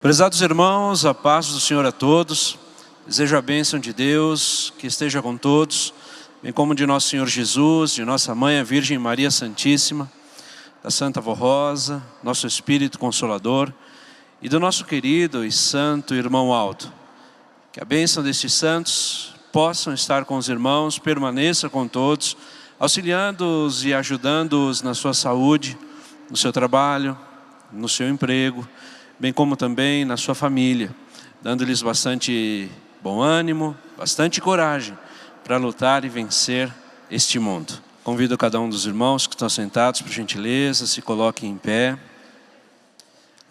Prezados irmãos, a paz do Senhor a todos. Desejo a bênção de Deus que esteja com todos, bem como de nosso Senhor Jesus, de nossa Mãe, a Virgem Maria Santíssima, da Santa Vó Rosa, nosso Espírito Consolador e do nosso querido e santo irmão Aldo. Que a bênção destes santos possam estar com os irmãos, permaneça com todos, auxiliando-os e ajudando-os na sua saúde, no seu trabalho, no seu emprego, bem como também na sua família, dando-lhes bastante bom ânimo, bastante coragem para lutar e vencer este mundo. Convido cada um dos irmãos que estão sentados, por gentileza, se coloquem em pé.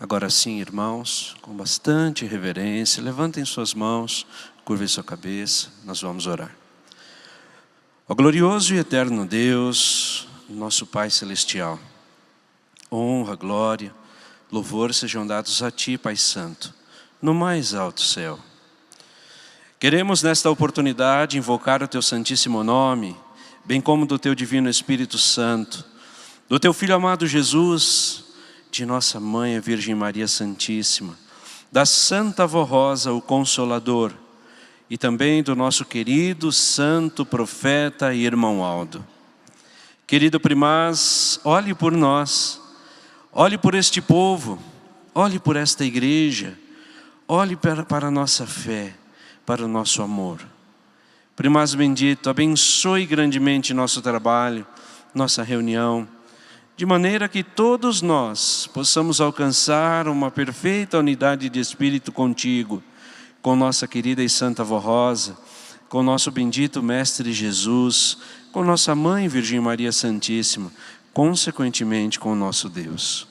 Agora sim, irmãos, com bastante reverência, levantem suas mãos, curvem sua cabeça, nós vamos orar. Ó glorioso e eterno Deus, nosso Pai Celestial, honra, glória, louvor sejam dados a Ti, Pai Santo, no mais alto céu. Queremos nesta oportunidade invocar o Teu santíssimo nome, bem como do Teu divino Espírito Santo, do Teu Filho amado Jesus, de nossa Mãe, a Virgem Maria Santíssima, da Santa Vó Rosa, o Consolador, e também do nosso querido santo profeta e irmão Aldo. Querido primaz, olhe por nós, olhe por este povo, olhe por esta igreja, olhe para a nossa fé, para o nosso amor. Primaz bendito, abençoe grandemente nosso trabalho, nossa reunião, de maneira que todos nós possamos alcançar uma perfeita unidade de espírito contigo, com nossa querida e santa Vó Rosa, com nosso bendito Mestre Jesus, com nossa Mãe Virgem Maria Santíssima, consequentemente com o nosso Deus.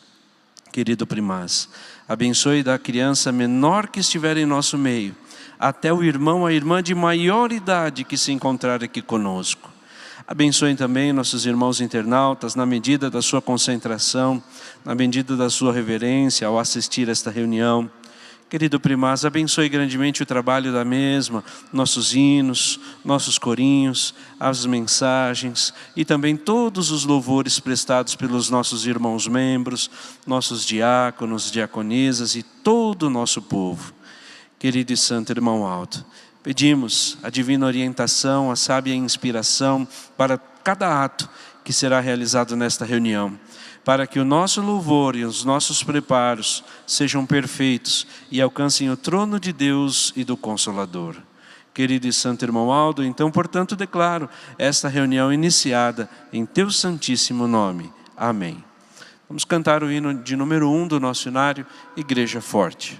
Querido primaz, abençoe da criança menor que estiver em nosso meio, até o irmão, a irmã de maior idade que se encontrar aqui conosco. Abençoe também nossos irmãos internautas na medida da sua concentração, na medida da sua reverência ao assistir esta reunião. Querido primaz, abençoe grandemente o trabalho da mesma, nossos hinos, nossos corinhos, as mensagens e também todos os louvores prestados pelos nossos irmãos membros, nossos diáconos, diaconisas e todo o nosso povo. Querido e santo irmão Aldo, pedimos a divina orientação, a sábia inspiração para cada ato que será realizado nesta reunião, para que o nosso louvor e os nossos preparos sejam perfeitos e alcancem o trono de Deus e do Consolador. Querido e santo irmão Aldo, então, portanto, declaro esta reunião iniciada em Teu santíssimo nome. Amém. Vamos cantar o hino de número 1 do nosso hinário, Igreja Forte.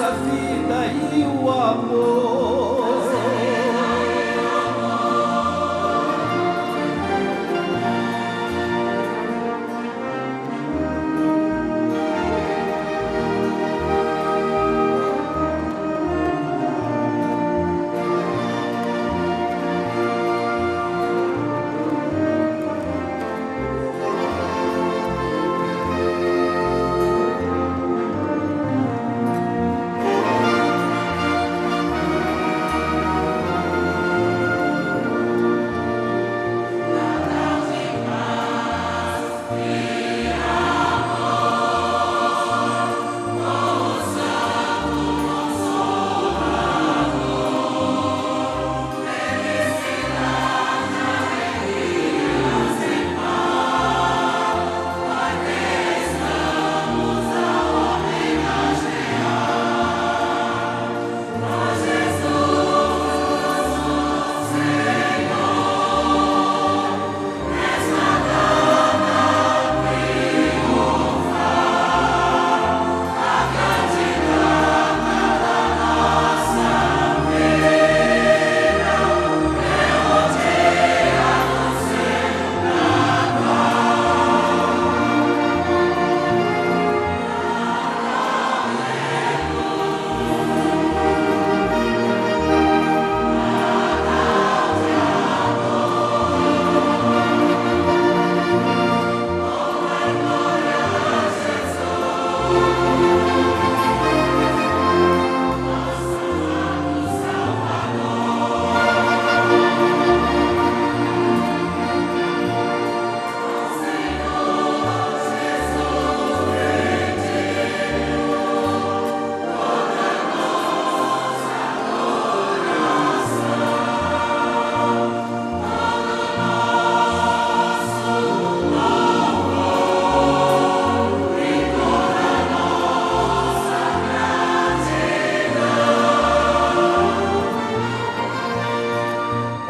a vida e o amor.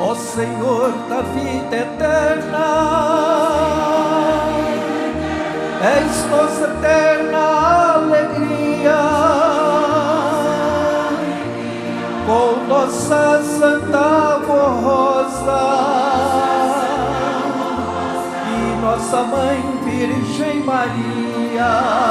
Ó Senhor da vida eterna, és nossa eterna alegria, com nossa Santa Rosa e nossa Mãe Virgem Maria.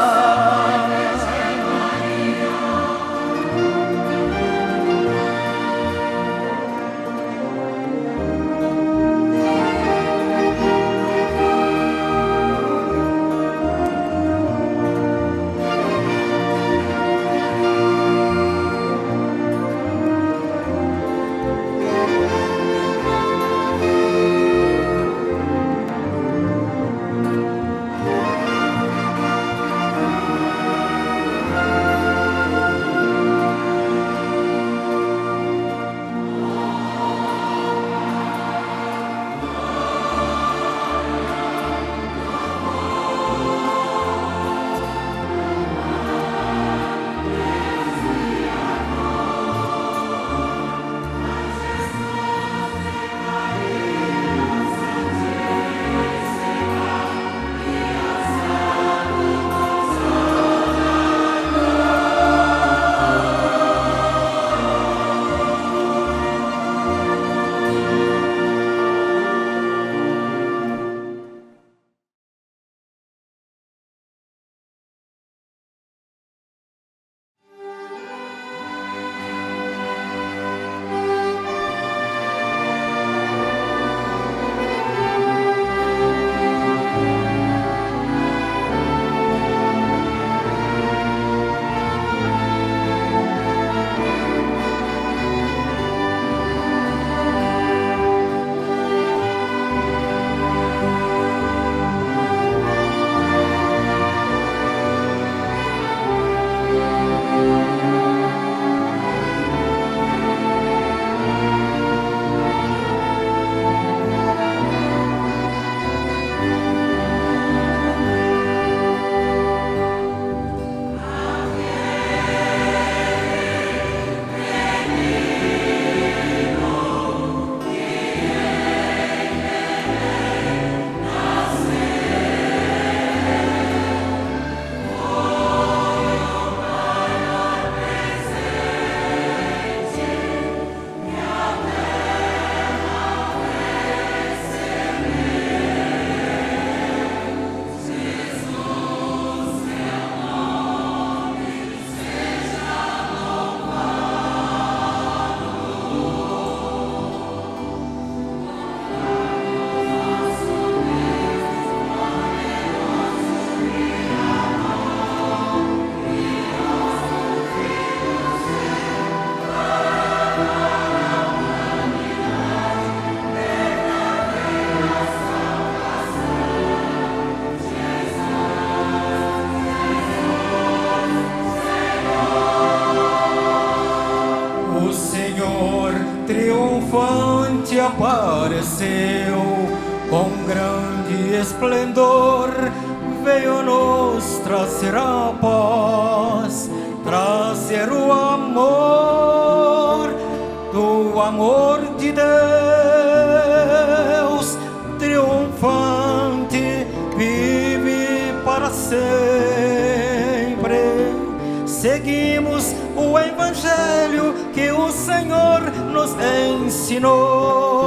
apareceu com grande esplendor, veio nos trazer a paz, trazer o amor, do amor de Deus, triunfante, vive para sempre. Seguimos o Evangelho que o Senhor nos ensinou.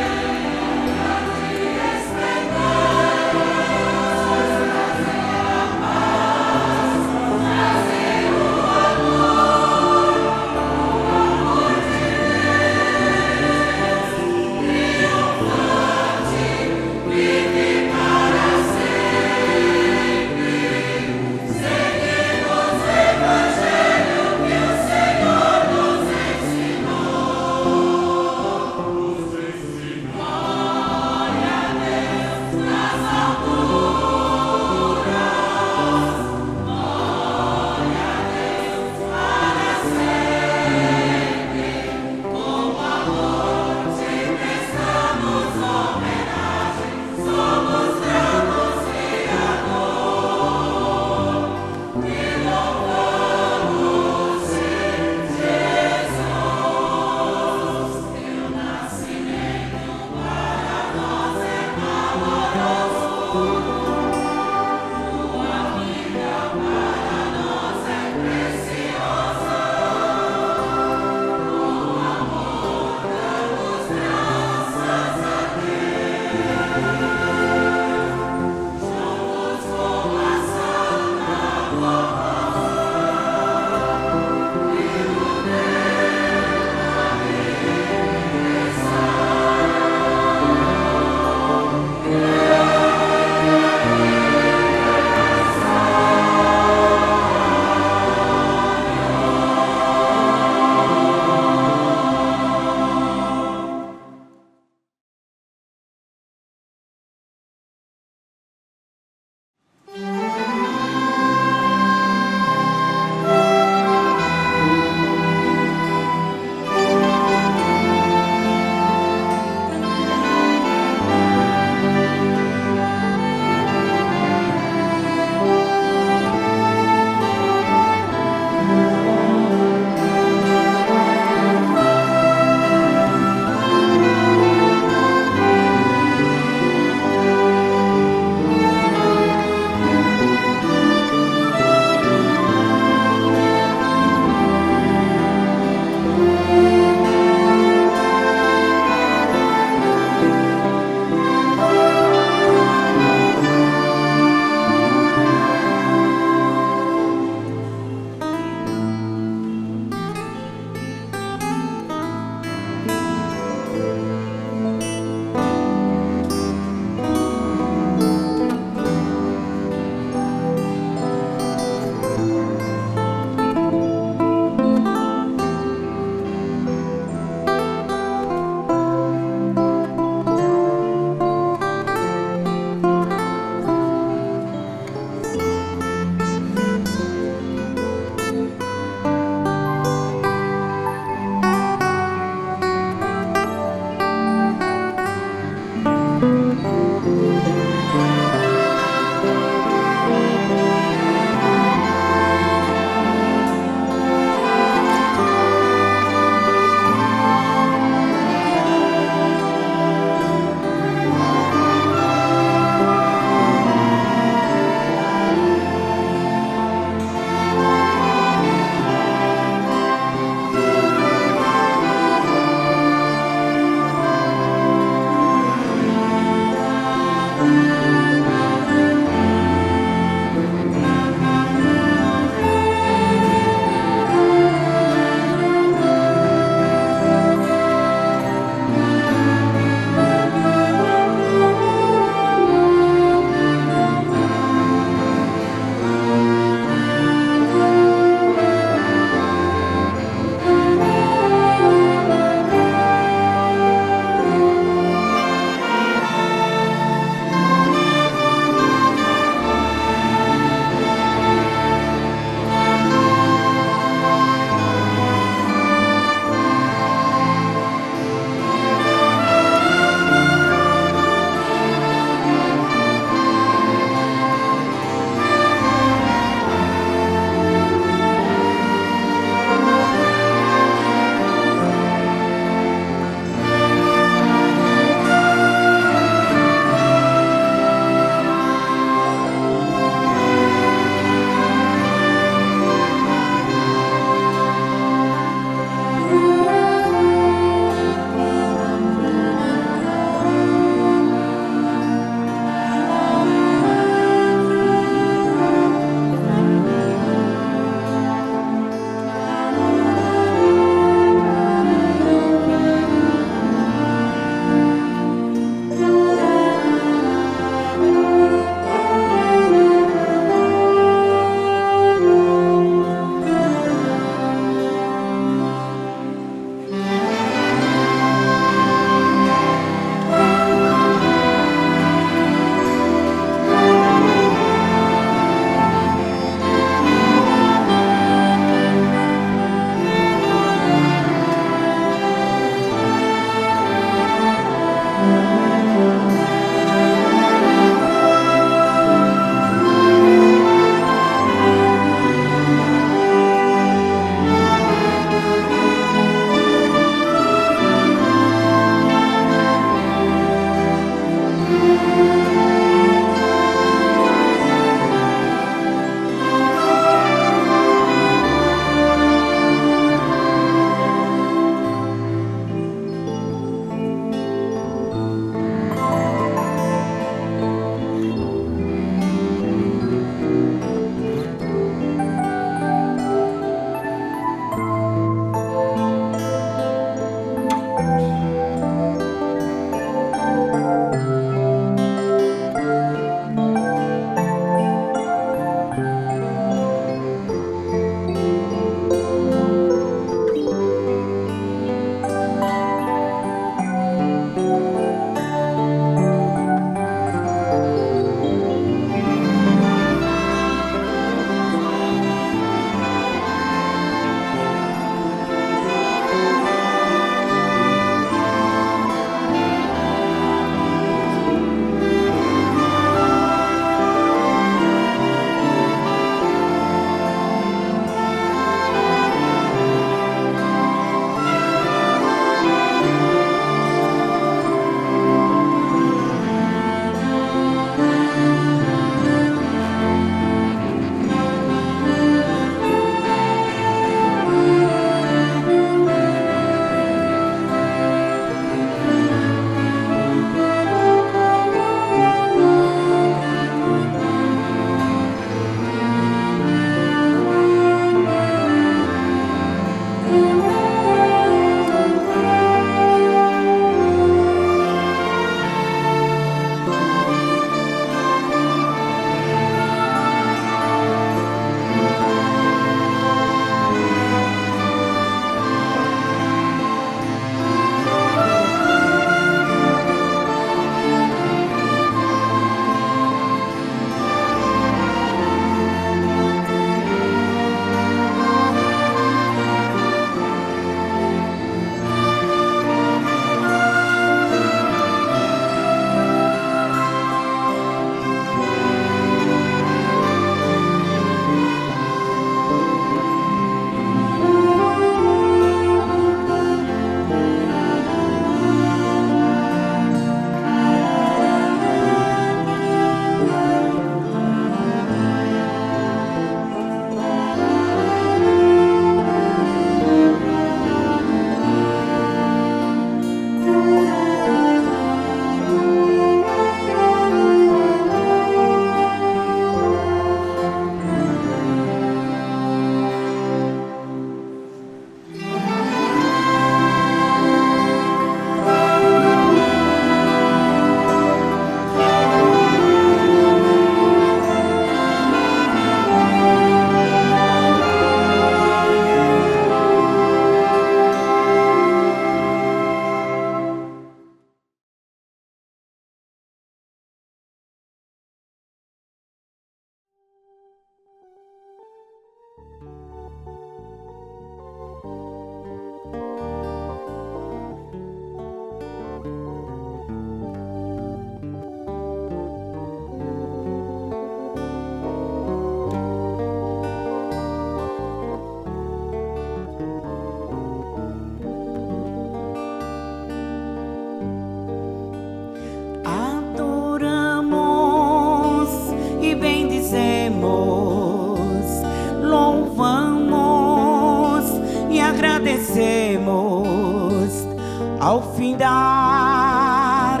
ao findar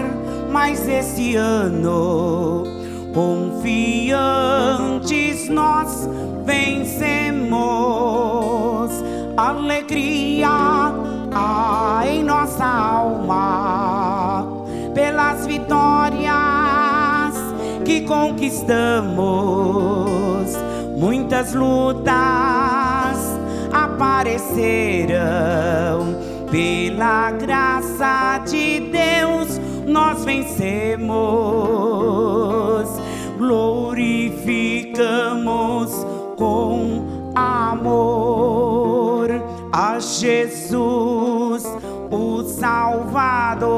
mais esse ano, confiantes nós vencemos. Alegria em nossa alma pelas vitórias que conquistamos. Muitas lutas aparecerão, pela graça de Deus nós vencemos. Glorificamos com amor a Jesus, o Salvador,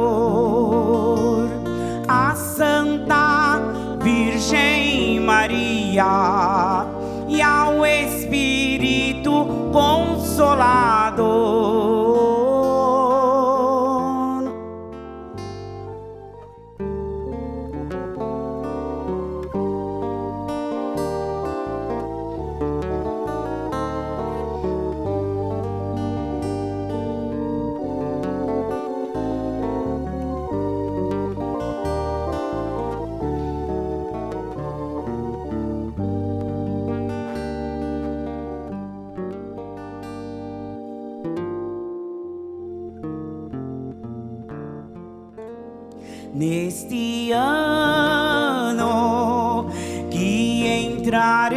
a Santa Virgem Maria e ao Espírito Consolador. Neste ano que entraremos,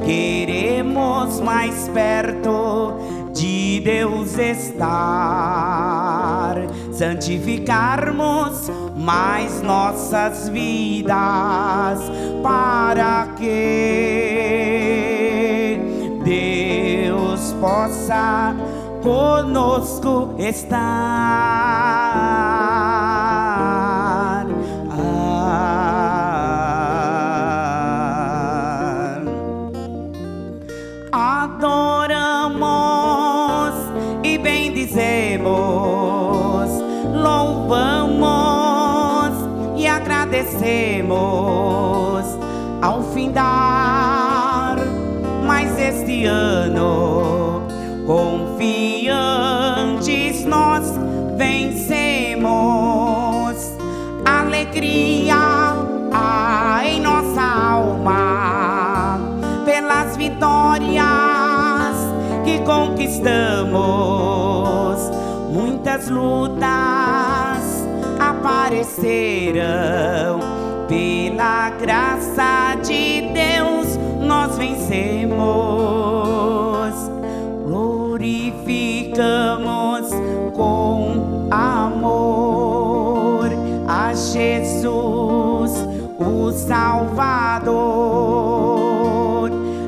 queremos mais perto de Deus estar, santificarmos mais nossas vidas, para que Deus possa conosco estar. Adoramos e bendizemos, louvamos e agradecemos ao findar mais este ano. Confiantes nós vencemos. Alegria em nossa alma pelas vitórias que conquistamos. Muitas lutas aparecerão, pela graça de Deus nós vencemos. Glorificamos com amor a Jesus, o Salvador,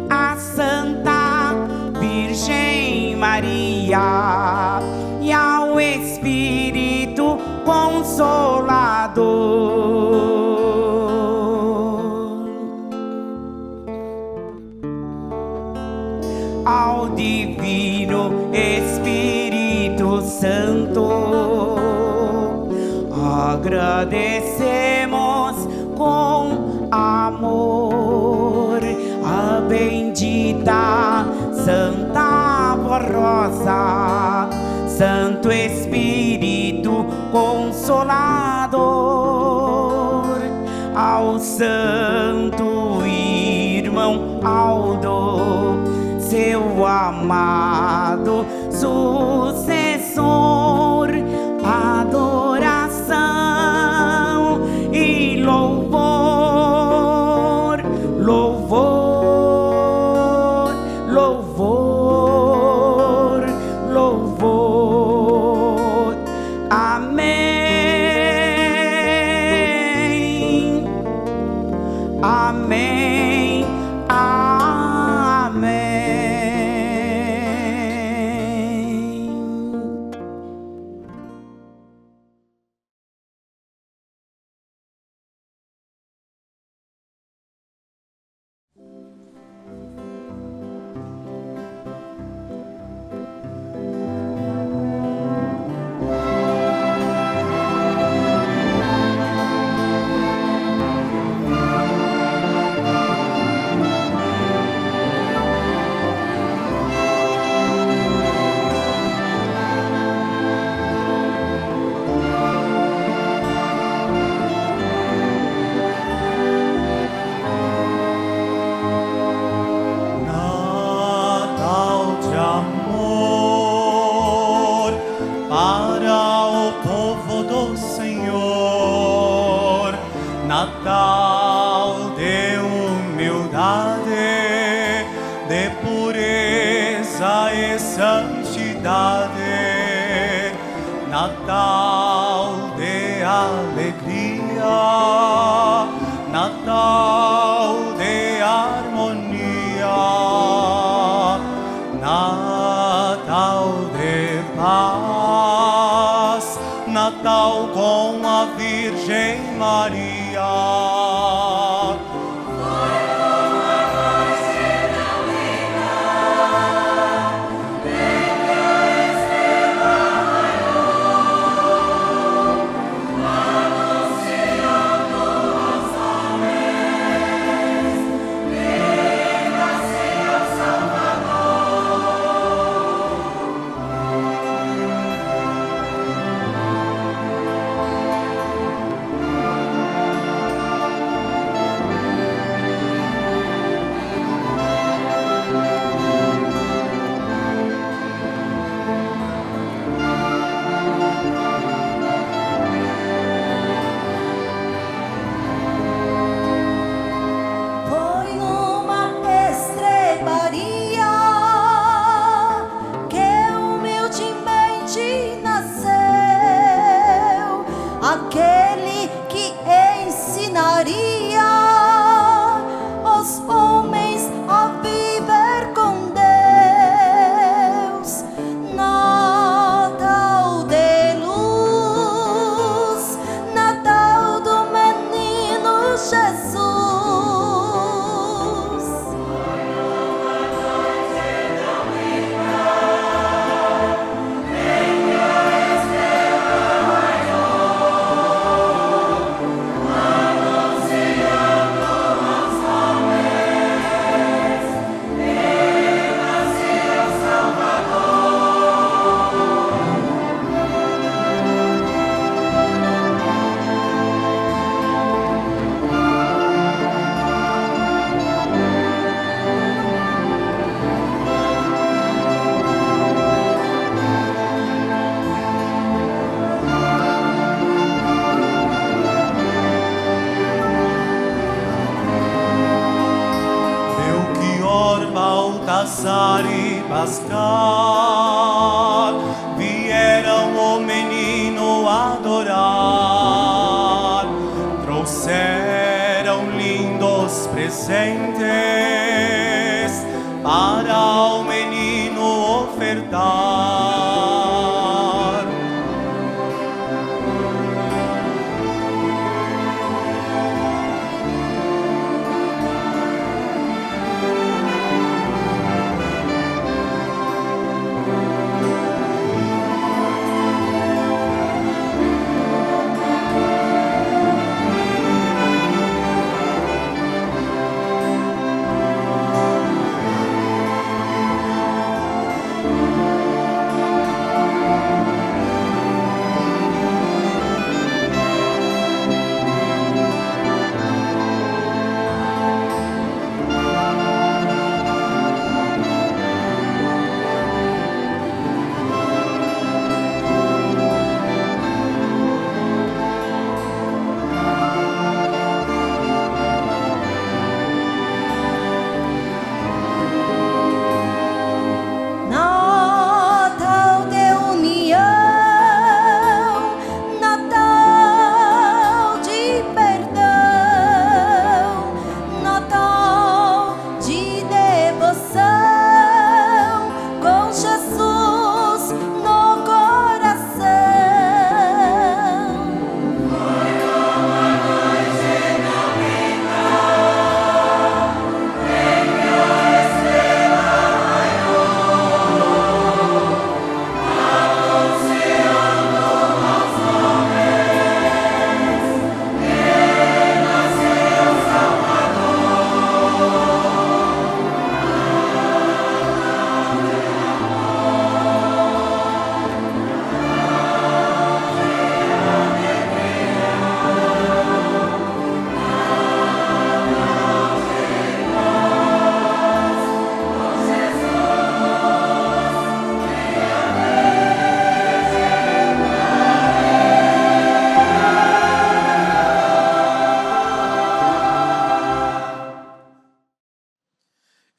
a Santa Virgem Maria e ao Espírito Consolador. Ao Divino Espírito Santo agradecemos com amor a bendita Santa Rosa, Santo Espírito Consolador, ao Santo Irmão Aldo, seu amado sucessor, adoração e louvor, louvor, louvor, louvor. Amém, amém, amém. Natal de harmonia, Natal de paz, Natal com a Virgem Maria. Aquele que ensinaria os homens a viver com Deus. Natal de luz, Natal do menino Jesus. Baltazar e Pascal vieram o menino adorar, trouxeram lindos presentes para o menino ofertar.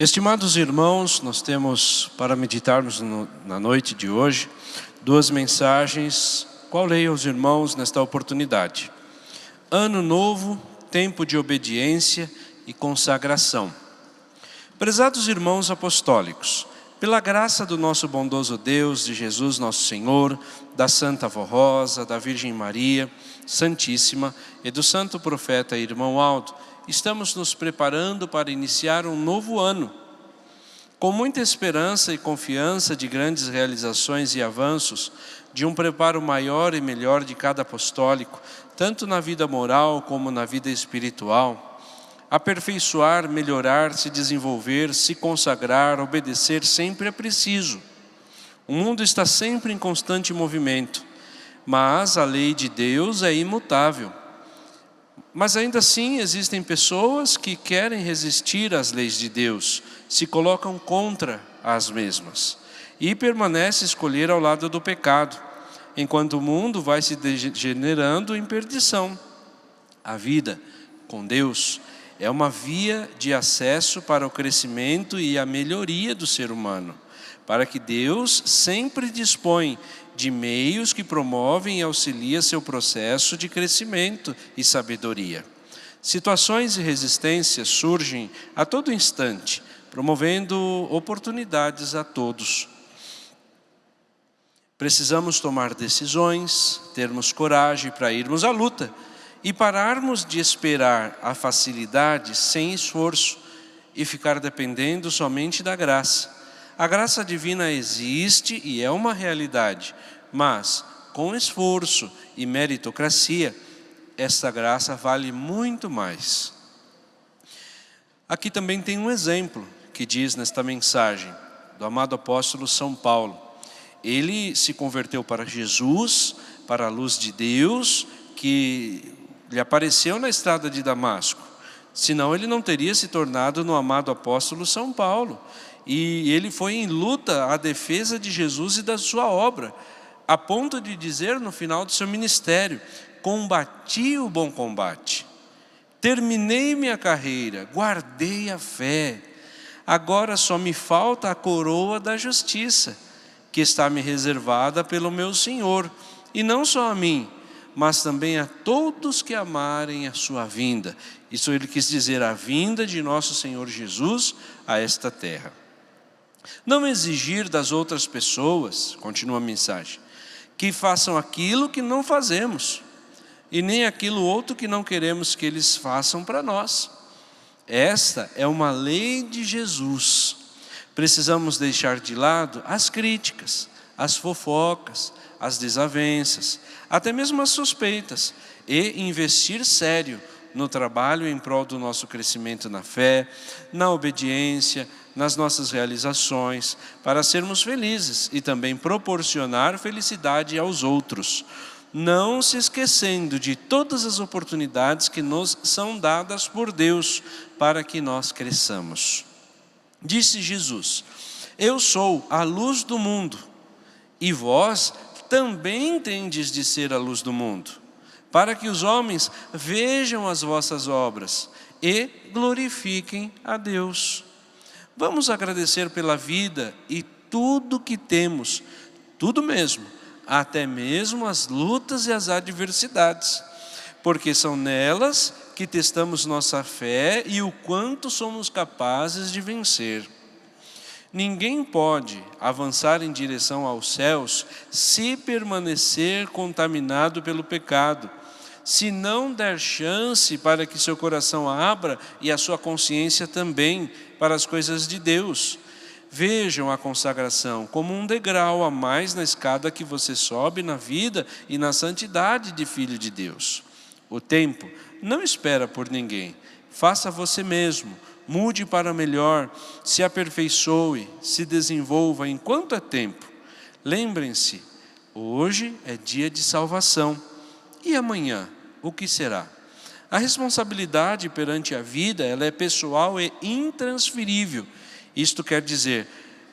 Estimados irmãos, nós temos para meditarmos na noite de hoje duas mensagens. Qual leio aos irmãos nesta oportunidade? Ano novo, tempo de obediência e consagração. Prezados irmãos apostólicos, pela graça do nosso bondoso Deus, de Jesus nosso Senhor, da Santa Avó Rosa, da Virgem Maria Santíssima e do Santo Profeta Irmão Aldo, estamos nos preparando para iniciar um novo ano, com muita esperança e confiança de grandes realizações e avanços, de um preparo maior e melhor de cada apostólico, tanto na vida moral como na vida espiritual. Aperfeiçoar, melhorar, se desenvolver, se consagrar, obedecer sempre é preciso. O mundo está sempre em constante movimento, mas a lei de Deus é imutável. Mas ainda assim existem pessoas que querem resistir às leis de Deus, se colocam contra as mesmas e permanecem a escolher ao lado do pecado, enquanto o mundo vai se degenerando em perdição. A vida com Deus é uma via de acesso para o crescimento e a melhoria do ser humano, para que Deus sempre dispõe de meios que promovem e auxiliam seu processo de crescimento e sabedoria. Situações e resistências surgem a todo instante, promovendo oportunidades a todos. Precisamos tomar decisões, termos coragem para irmos à luta e pararmos de esperar a facilidade sem esforço e ficar dependendo somente da graça. A graça divina existe e é uma realidade, mas com esforço e meritocracia, esta graça vale muito mais. Aqui também tem um exemplo que diz nesta mensagem do amado apóstolo São Paulo. Ele se converteu para Jesus, para a luz de Deus, que lhe apareceu na estrada de Damasco. Senão ele não teria se tornado no amado apóstolo São Paulo. E ele foi em luta à defesa de Jesus e da sua obra, a ponto de dizer no final do seu ministério: combati o bom combate, terminei minha carreira, guardei a fé. Agora só me falta a coroa da justiça, que está me reservada pelo meu Senhor, e não só a mim, mas também a todos que amarem a sua vinda. Isso ele quis dizer, a vinda de nosso Senhor Jesus a esta terra. Não exigir das outras pessoas, continua a mensagem, que façam aquilo que não fazemos, e nem aquilo outro que não queremos que eles façam para nós. Esta é uma lei de Jesus. Precisamos deixar de lado as críticas, as fofocas, as desavenças, até mesmo as suspeitas, e investir sério no trabalho em prol do nosso crescimento na fé, na obediência, nas nossas realizações, para sermos felizes e também proporcionar felicidade aos outros, não se esquecendo de todas as oportunidades que nos são dadas por Deus para que nós cresçamos. Disse Jesus: eu sou a luz do mundo, e vós também tendes de ser a luz do mundo, para que os homens vejam as vossas obras e glorifiquem a Deus. Vamos agradecer pela vida e tudo que temos, tudo mesmo, até mesmo as lutas e as adversidades, porque são nelas que testamos nossa fé e o quanto somos capazes de vencer. Ninguém pode avançar em direção aos céus se permanecer contaminado pelo pecado, se não der chance para que seu coração abra e a sua consciência também para as coisas de Deus. Vejam a consagração como um degrau a mais na escada que você sobe na vida e na santidade de filho de Deus. O tempo não espera por ninguém. Faça você mesmo, mude para melhor, se aperfeiçoe, se desenvolva enquanto é tempo. Lembrem-se, hoje é dia de salvação. E amanhã, o que será? A responsabilidade perante a vida, ela é pessoal e intransferível. Isto quer dizer,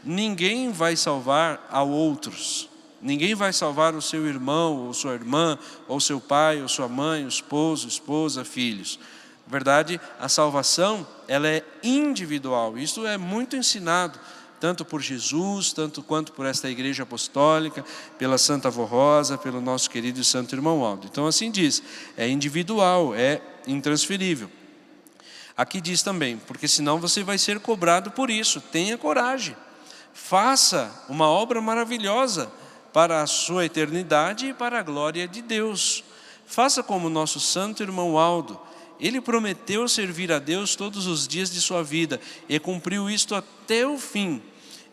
ninguém vai salvar a outros. Ninguém vai salvar o seu irmão, ou sua irmã, ou seu pai, ou sua mãe, o esposo, esposa, filhos. Na verdade, a salvação, ela é individual. Isso é muito ensinado, tanto por Jesus, tanto quanto por esta igreja apostólica, pela Santa Avó Rosa, pelo nosso querido e santo irmão Aldo. Então assim diz, é individual, é intransferível. Aqui diz também, porque senão você vai ser cobrado por isso. Tenha coragem, faça uma obra maravilhosa para a sua eternidade e para a glória de Deus. Faça como o nosso santo irmão Aldo. Ele prometeu servir a Deus todos os dias de sua vida e cumpriu isto até o fim.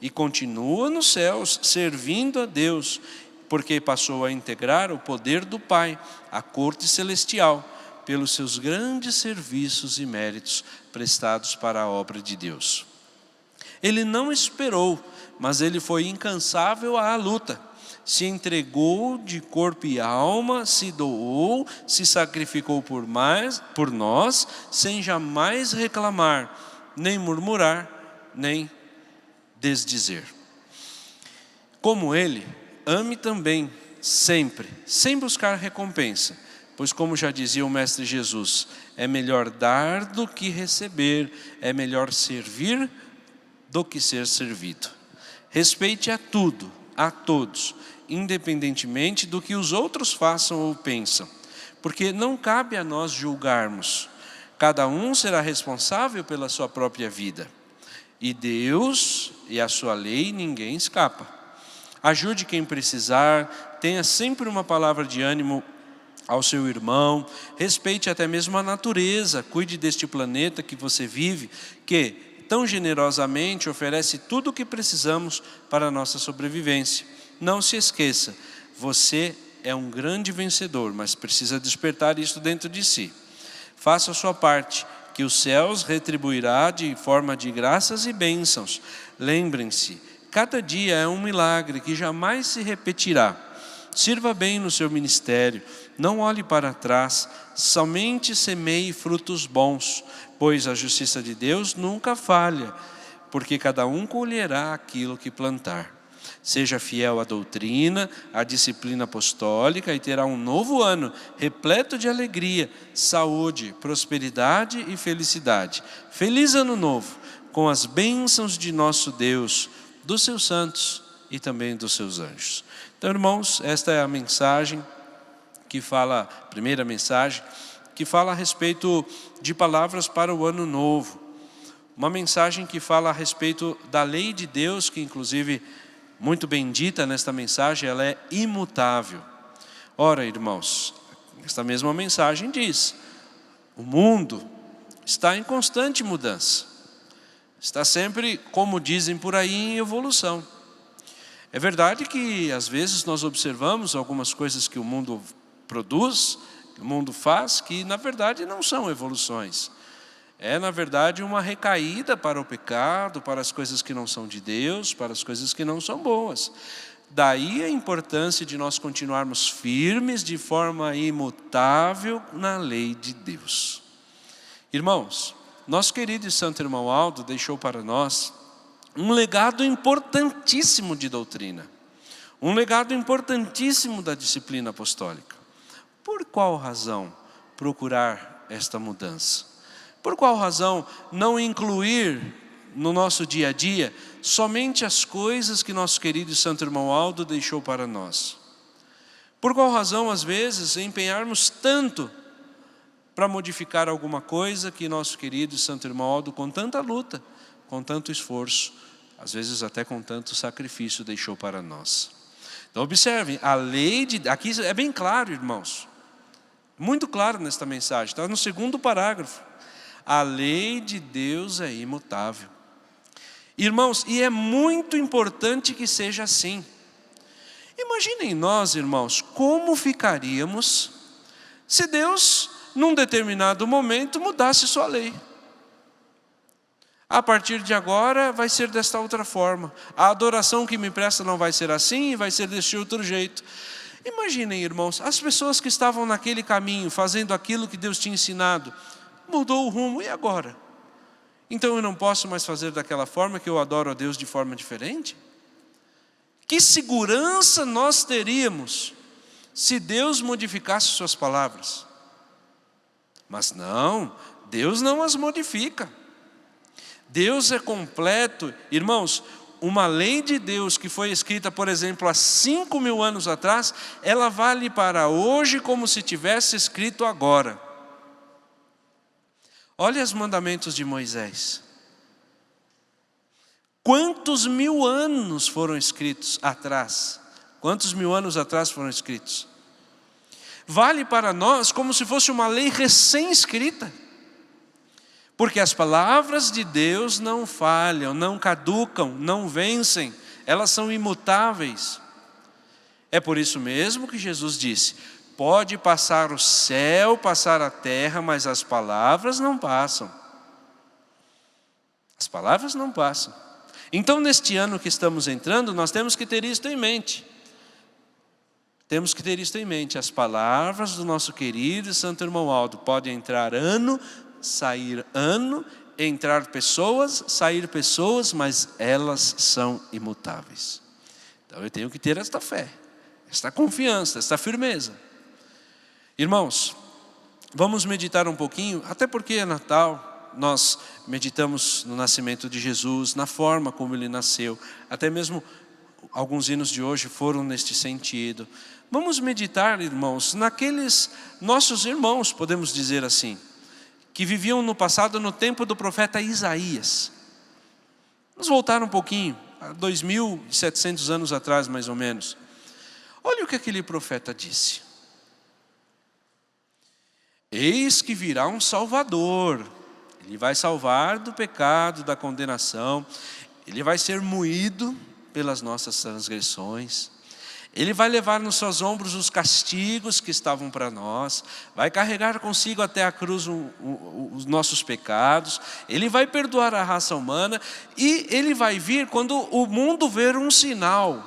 E continua nos céus servindo a Deus, porque passou a integrar o poder do Pai, a corte celestial, pelos seus grandes serviços e méritos prestados para a obra de Deus. Ele não esperou, mas ele foi incansável à luta. Se entregou de corpo e alma, se doou, se sacrificou por nós, sem jamais reclamar, nem murmurar, nem desdizer. Como ele, ame também, sempre, sem buscar recompensa, pois como já dizia o Mestre Jesus, é melhor dar do que receber, é melhor servir do que ser servido. Respeite a tudo, a todos, independentemente do que os outros façam ou pensam, porque não cabe a nós julgarmos. Cada um será responsável pela sua própria vida. E Deus e a sua lei ninguém escapa. Ajude quem precisar, tenha sempre uma palavra de ânimo ao seu irmão, respeite até mesmo a natureza, cuide deste planeta que você vive, que tão generosamente oferece tudo o que precisamos para a nossa sobrevivência. Não se esqueça, você é um grande vencedor, mas precisa despertar isso dentro de si. Faça a sua parte, que os céus retribuirá de forma de graças e bênçãos. Lembrem-se, cada dia é um milagre que jamais se repetirá. Sirva bem no seu ministério, não olhe para trás, somente semeie frutos bons, pois a justiça de Deus nunca falha, porque cada um colherá aquilo que plantar. Seja fiel à doutrina, à disciplina apostólica e terá um novo ano repleto de alegria, saúde, prosperidade e felicidade. Feliz ano novo, com as bênçãos de nosso Deus, dos seus santos e também dos seus anjos. Então, irmãos, esta é a mensagem que fala, a primeira mensagem, que fala a respeito de palavras para o ano novo. Uma mensagem que fala a respeito da lei de Deus, que inclusive muito bem dita nesta mensagem, ela é imutável. Ora, irmãos, esta mesma mensagem diz, o mundo está em constante mudança. Está sempre, como dizem por aí, em evolução. É verdade que às vezes nós observamos algumas coisas que o mundo produz, que o mundo faz, que na verdade não são evoluções. É, na verdade, uma recaída para o pecado, para as coisas que não são de Deus, para as coisas que não são boas. Daí a importância de nós continuarmos firmes de forma imutável na lei de Deus. Irmãos, nosso querido e santo irmão Aldo deixou para nós um legado importantíssimo de doutrina, um legado importantíssimo da disciplina apostólica. Por qual razão procurar esta mudança? Por qual razão não incluir no nosso dia a dia somente as coisas que nosso querido e santo irmão Aldo deixou para nós? Por qual razão, às vezes, empenharmos tanto para modificar alguma coisa que nosso querido e santo irmão Aldo, com tanta luta, com tanto esforço, às vezes até com tanto sacrifício, deixou para nós? Então observem, a lei de... Aqui é bem claro, irmãos, muito claro nesta mensagem, está no segundo parágrafo. A lei de Deus é imutável. Irmãos, e é muito importante que seja assim. Imaginem nós, irmãos, como ficaríamos se Deus, num determinado momento, mudasse sua lei. A partir de agora vai ser desta outra forma. A adoração que me presta não vai ser assim, vai ser deste outro jeito. Imaginem, irmãos, as pessoas que estavam naquele caminho, fazendo aquilo que Deus tinha ensinado, mudou o rumo, e agora? Então eu não posso mais fazer daquela forma, que eu adoro a Deus de forma diferente? Que segurança nós teríamos se Deus modificasse suas palavras? Mas não, Deus não as modifica. Deus é completo. Irmãos, uma lei de Deus que foi escrita, por exemplo, há 5.000 anos atrás, ela vale para hoje como se tivesse escrito agora. Olha os mandamentos de Moisés. Quantos mil anos foram escritos atrás? Quantos mil anos atrás foram escritos? Vale para nós como se fosse uma lei recém-escrita. Porque as palavras de Deus não falham, não caducam, não vencem. Elas são imutáveis. É por isso mesmo que Jesus disse: pode passar o céu, passar a terra, mas as palavras não passam. As palavras não passam. Então, neste ano que estamos entrando, nós temos que ter isto em mente. Temos que ter isto em mente. As palavras do nosso querido Santo Irmão Aldo podem entrar ano, sair ano, entrar pessoas, sair pessoas, mas elas são imutáveis. Então eu tenho que ter esta fé, esta confiança, esta firmeza. Irmãos, vamos meditar um pouquinho, até porque é Natal. Nós meditamos no nascimento de Jesus, na forma como Ele nasceu. Até mesmo alguns hinos de hoje foram neste sentido. Vamos meditar, irmãos, naqueles nossos irmãos, podemos dizer assim, que viviam no passado no tempo do profeta Isaías. Vamos voltar um pouquinho, a 2.700 anos atrás mais ou menos. Olha o que aquele profeta disse. Eis que virá um Salvador. Ele vai salvar do pecado, da condenação. Ele vai ser moído pelas nossas transgressões. Ele vai levar nos seus ombros os castigos que estavam para nós. Vai carregar consigo até a cruz os nossos pecados. Ele vai perdoar a raça humana. E ele vai vir quando o mundo ver um sinal.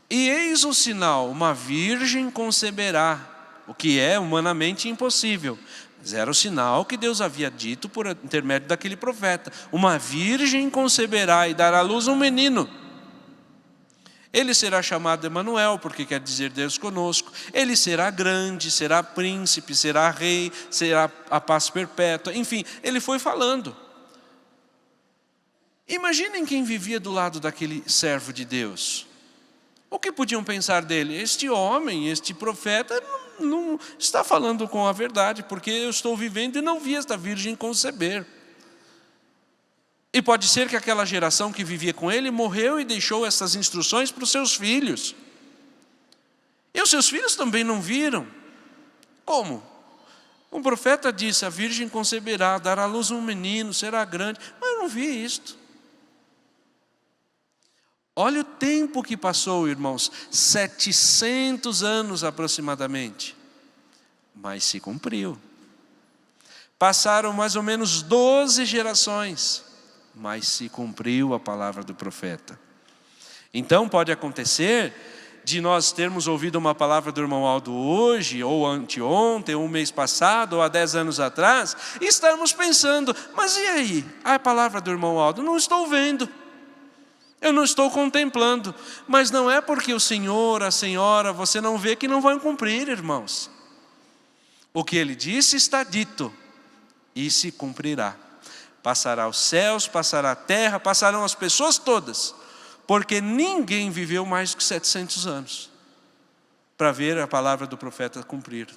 E eis o sinal: uma virgem conceberá. O que é humanamente impossível. Mas era o sinal que Deus havia dito por intermédio daquele profeta. Uma virgem conceberá e dará à luz um menino. Ele será chamado Emanuel, porque quer dizer Deus conosco. Ele será grande, será príncipe, será rei, será a paz perpétua. Enfim, ele foi falando. Imaginem quem vivia do lado daquele servo de Deus. O que podiam pensar dele? Este homem, este profeta não está falando com a verdade, porque eu estou vivendo e não vi esta virgem conceber. E pode ser que aquela geração que vivia com ele morreu e deixou essas instruções para os seus filhos. E os seus filhos também não viram. Como? Um profeta disse: a virgem conceberá, dará à luz um menino, será grande. Mas eu não vi isto. Olha o tempo que passou, irmãos, 700 anos aproximadamente, mas se cumpriu. Passaram mais ou menos 12 gerações, mas se cumpriu a palavra do profeta. Então pode acontecer de nós termos ouvido uma palavra do irmão Aldo hoje, ou anteontem, ou um mês passado, ou há 10 anos atrás, e estarmos pensando: mas e aí? A palavra do irmão Aldo, não estou vendo. Eu não estou contemplando. Mas não é porque o Senhor, a Senhora, você não vê, que não vão cumprir, irmãos. O que Ele disse está dito, e se cumprirá. Passará os céus, passará a terra, passarão as pessoas todas, porque ninguém viveu mais do que 700 anos para ver a palavra do profeta cumprir.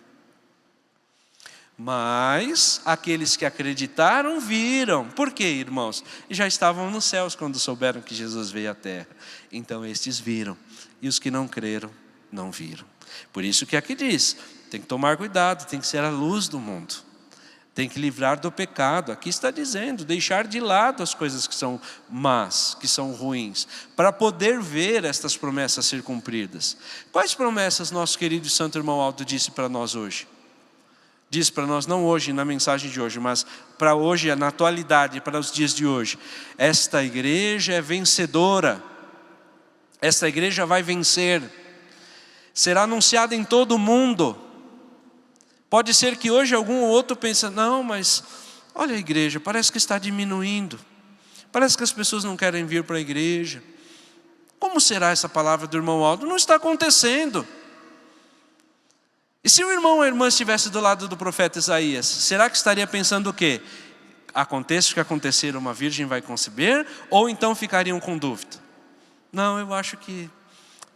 Mas aqueles que acreditaram viram. Por quê, irmãos? Já estavam nos céus quando souberam que Jesus veio à terra. Então estes viram, e os que não creram não viram. Por isso que aqui diz: tem que tomar cuidado, tem que ser a luz do mundo, tem que livrar do pecado. Aqui está dizendo, deixar de lado as coisas que são más, que são ruins, para poder ver estas promessas ser cumpridas. Quais promessas nosso querido Santo Irmão Aldo disse para nós hoje? Diz para nós, não hoje, na mensagem de hoje, mas para hoje, na atualidade, para os dias de hoje. Esta igreja é vencedora. Esta igreja vai vencer. Será anunciada em todo o mundo. Pode ser que hoje algum ou outro pense: não, mas olha a igreja, parece que está diminuindo. Parece que as pessoas não querem vir para a igreja. Como será essa palavra do irmão Aldo? Não está acontecendo. E se o irmão ou a irmã estivesse do lado do profeta Isaías, será que estaria pensando o quê? Aconteça o que acontecer, uma virgem vai conceber? Ou então ficariam com dúvida? Não, eu acho que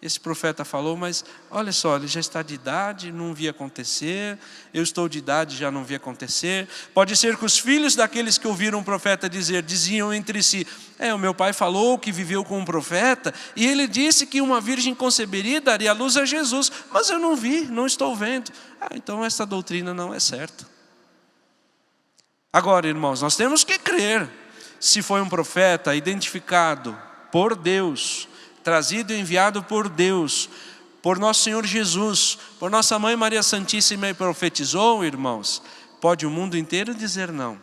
esse profeta falou, mas olha só, ele já está de idade, não vi acontecer, eu estou de idade, já não vi acontecer. Pode ser que os filhos daqueles que ouviram o profeta diziam entre si, o meu pai falou que viveu com um profeta, e ele disse que uma virgem conceberia e daria à luz a Jesus, mas eu não vi, não estou vendo. Então essa doutrina não é certa. Agora, irmãos, nós temos que crer, se foi um profeta identificado por Deus, trazido e enviado por Deus, por nosso Senhor Jesus, por nossa Mãe Maria Santíssima, e profetizou, irmãos, pode o mundo inteiro dizer não.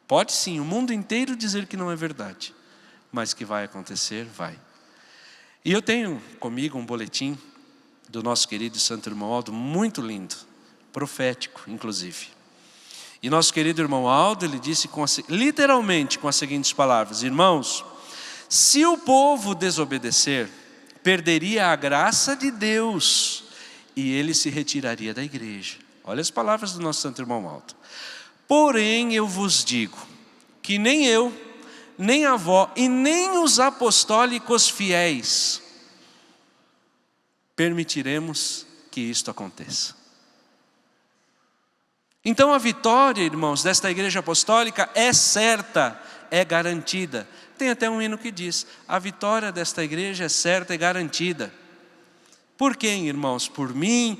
Pode sim, o mundo inteiro dizer que não é verdade. Mas que vai acontecer, vai. E eu tenho comigo um boletim do nosso querido Santo Irmão Aldo, muito lindo, profético, inclusive. E nosso querido irmão Aldo, ele disse literalmente com as seguintes palavras: irmãos, se o povo desobedecer, perderia a graça de Deus e ele se retiraria da igreja. Olha as palavras do nosso Santo Irmão Aldo. Porém eu vos digo que nem eu, nem a avó e nem os apostólicos fiéis permitiremos que isto aconteça. Então a vitória, irmãos, desta igreja apostólica é certa, é garantida. Tem até um hino que diz, a vitória desta igreja é certa e garantida. Por quem, irmãos? Por mim,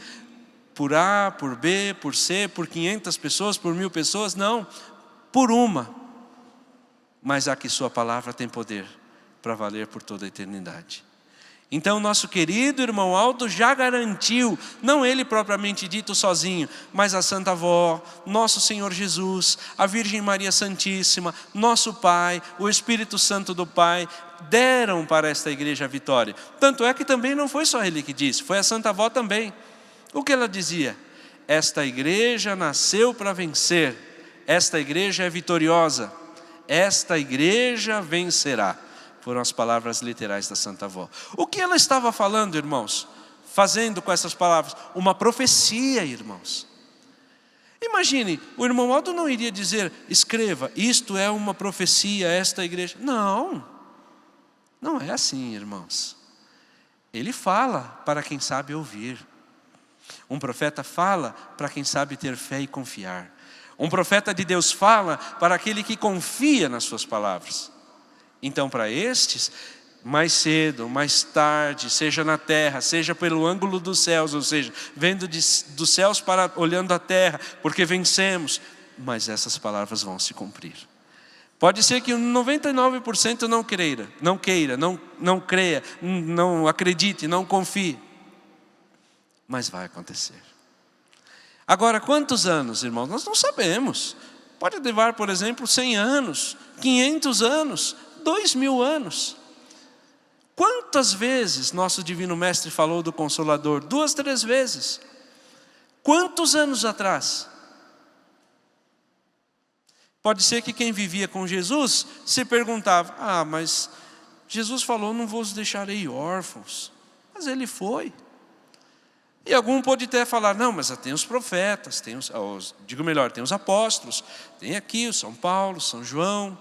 por A, por B, por C, por 500 pessoas, por 1000 pessoas? Não, por uma. Mas a que sua palavra tem poder para valer por toda a eternidade. Então nosso querido irmão Aldo já garantiu, não ele propriamente dito sozinho, mas a Santa Avó, nosso Senhor Jesus, a Virgem Maria Santíssima, nosso Pai, o Espírito Santo do Pai, deram para esta igreja a vitória. Tanto é que também não foi só ele que disse, foi a Santa Avó também. O que ela dizia? Esta igreja nasceu para vencer, esta igreja é vitoriosa, esta igreja vencerá. Foram as palavras literais da Santa Avó. O que ela estava falando, irmãos? Fazendo com essas palavras? Uma profecia, irmãos. Imagine, o irmão Aldo não iria dizer, escreva, isto é uma profecia, esta igreja. Não, não é assim, irmãos. Ele fala para quem sabe ouvir. Um profeta fala para quem sabe ter fé e confiar. Um profeta de Deus fala para aquele que confia nas suas palavras. Então para estes, mais cedo, mais tarde, seja na terra, seja pelo ângulo dos céus, ou seja, vendo dos céus para olhando a terra, porque vencemos, mas essas palavras vão se cumprir. Pode ser que 99% não creia, não acredite, não confie, mas vai acontecer. Agora, quantos anos, irmãos? Nós não sabemos. Pode levar, por exemplo, 100 anos, 500 anos, 2000 anos. Quantas vezes nosso Divino Mestre falou do Consolador? 2, 3 vezes. Quantos anos atrás? Pode ser que quem vivia com Jesus se perguntava, mas Jesus falou, não vos deixarei órfãos. Mas ele foi. E algum pode até falar, não, mas tem os profetas, tem os apóstolos, tem aqui o São Paulo, São João,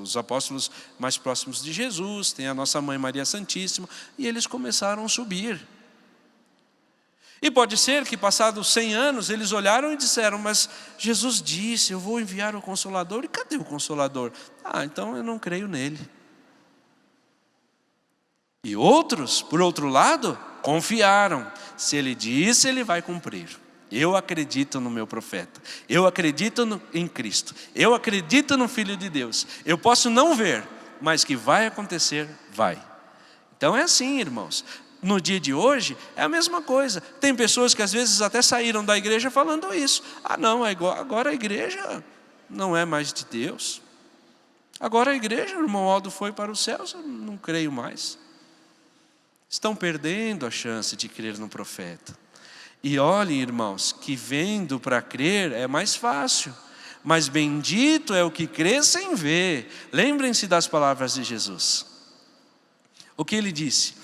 os apóstolos mais próximos de Jesus, tem a nossa Mãe Maria Santíssima, e eles começaram a subir. E pode ser que passados 100 anos, eles olharam e disseram, mas Jesus disse, eu vou enviar o Consolador, e cadê o Consolador? Então eu não creio nele. E outros, por outro lado, confiaram, se ele disse, ele vai cumprir. Eu acredito no meu profeta, eu acredito em Cristo, eu acredito no Filho de Deus. Eu posso não ver, mas que vai acontecer, vai. Então é assim, irmãos. No dia de hoje é a mesma coisa. Tem pessoas que às vezes até saíram da igreja falando isso. Não, agora a igreja não é mais de Deus. Agora a igreja, o irmão Aldo foi para os céus, eu não creio mais. Estão perdendo a chance de crer no profeta. E olhem, irmãos, que vendo para crer é mais fácil, mas bendito é o que crê sem ver. Lembrem-se das palavras de Jesus. O que ele disse?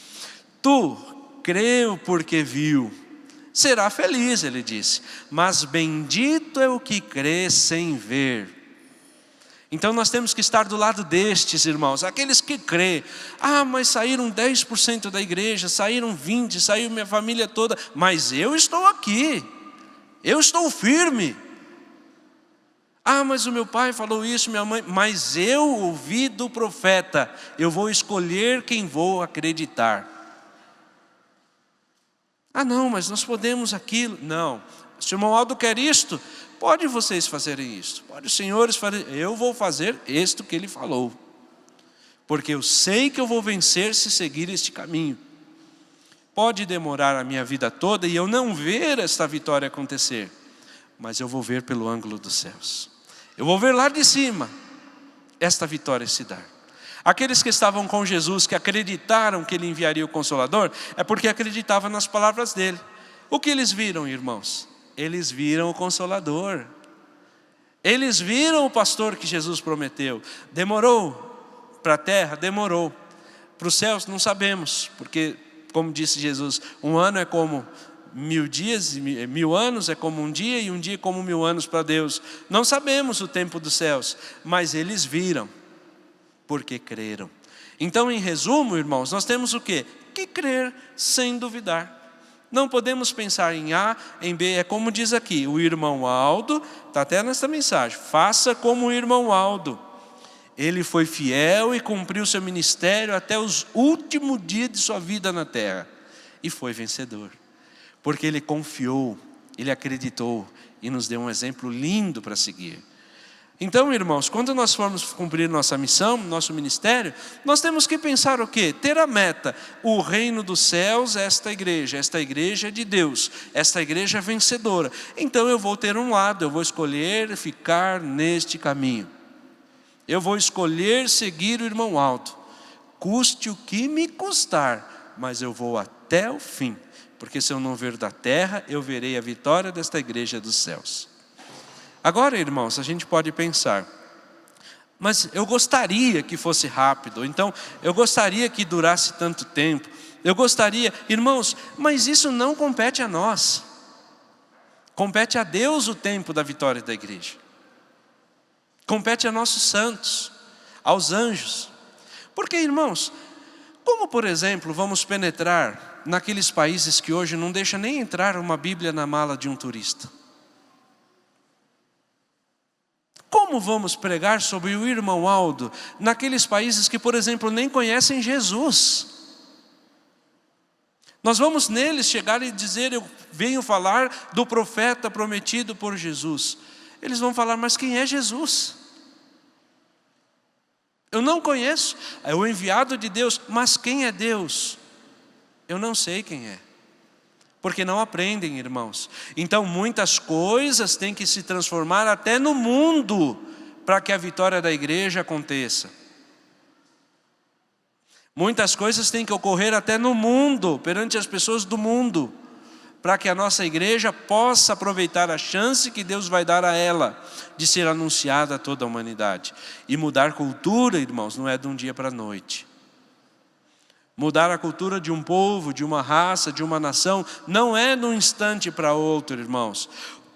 Tu creu porque viu, será feliz, ele disse, mas bendito é o que crê sem ver. Então nós temos que estar do lado destes irmãos, aqueles que crê. Mas saíram 10% da igreja, saíram 20%, saiu minha família toda, mas eu estou aqui, eu estou firme. Mas o meu pai falou isso, minha mãe, mas eu ouvi do profeta, eu vou escolher quem vou acreditar. Não, mas nós podemos aquilo. Não, se o irmão Aldo quer isto, pode vocês fazerem isto, pode os senhores fazerem, eu vou fazer isto que ele falou, porque eu sei que eu vou vencer se seguir este caminho. Pode demorar a minha vida toda e eu não ver esta vitória acontecer, mas eu vou ver pelo ângulo dos céus, eu vou ver lá de cima esta vitória se dar. Aqueles que estavam com Jesus, que acreditaram que Ele enviaria o Consolador, é porque acreditavam nas palavras dEle. O que eles viram, irmãos? Eles viram o Consolador. Eles viram o pastor que Jesus prometeu. Demorou para a terra? Demorou. Para os céus não sabemos, porque como disse Jesus, 1 ano é como 1000 dias, 1000 anos é como um dia, e um dia é como 1000 anos para Deus. Não sabemos o tempo dos céus, mas eles viram, porque creram. Então, em resumo, irmãos, nós temos o quê? Que crer sem duvidar. Não podemos pensar em A, em B. É como diz aqui, o irmão Aldo, está até nessa mensagem, faça como o irmão Aldo. Ele foi fiel e cumpriu seu ministério até os últimos dias de sua vida na terra. E foi vencedor. Porque ele confiou, ele acreditou e nos deu um exemplo lindo para seguir. Então, irmãos, quando nós formos cumprir nossa missão, nosso ministério, nós temos que pensar o quê? Ter a meta. O reino dos céus é esta igreja é de Deus, esta igreja é vencedora. Então eu vou ter um lado, eu vou escolher ficar neste caminho. Eu vou escolher seguir o irmão Aldo, custe o que me custar, mas eu vou até o fim. Porque se eu não ver da terra, eu verei a vitória desta igreja dos céus. Agora, irmãos, a gente pode pensar, mas eu gostaria que fosse rápido, então eu gostaria que durasse tanto tempo, eu gostaria, irmãos, mas isso não compete a nós, compete a Deus o tempo da vitória da igreja, compete a nossos santos, aos anjos. Porque, irmãos, como por exemplo vamos penetrar naqueles países que hoje não deixa nem entrar uma Bíblia na mala de um turista? Como vamos pregar sobre o irmão Aldo naqueles países que, por exemplo, nem conhecem Jesus? Nós vamos neles chegar e dizer, eu venho falar do profeta prometido por Jesus. Eles vão falar, mas quem é Jesus? Eu não conheço, é o enviado de Deus, mas quem é Deus? Eu não sei quem é. Porque não aprendem, irmãos. Então muitas coisas têm que se transformar até no mundo para que a vitória da igreja aconteça. Muitas coisas têm que ocorrer até no mundo, perante as pessoas do mundo, para que a nossa igreja possa aproveitar a chance que Deus vai dar a ela de ser anunciada a toda a humanidade. E mudar cultura, irmãos, não é de um dia para a noite. Mudar a cultura de um povo, de uma raça, de uma nação, não é de um instante para outro, irmãos.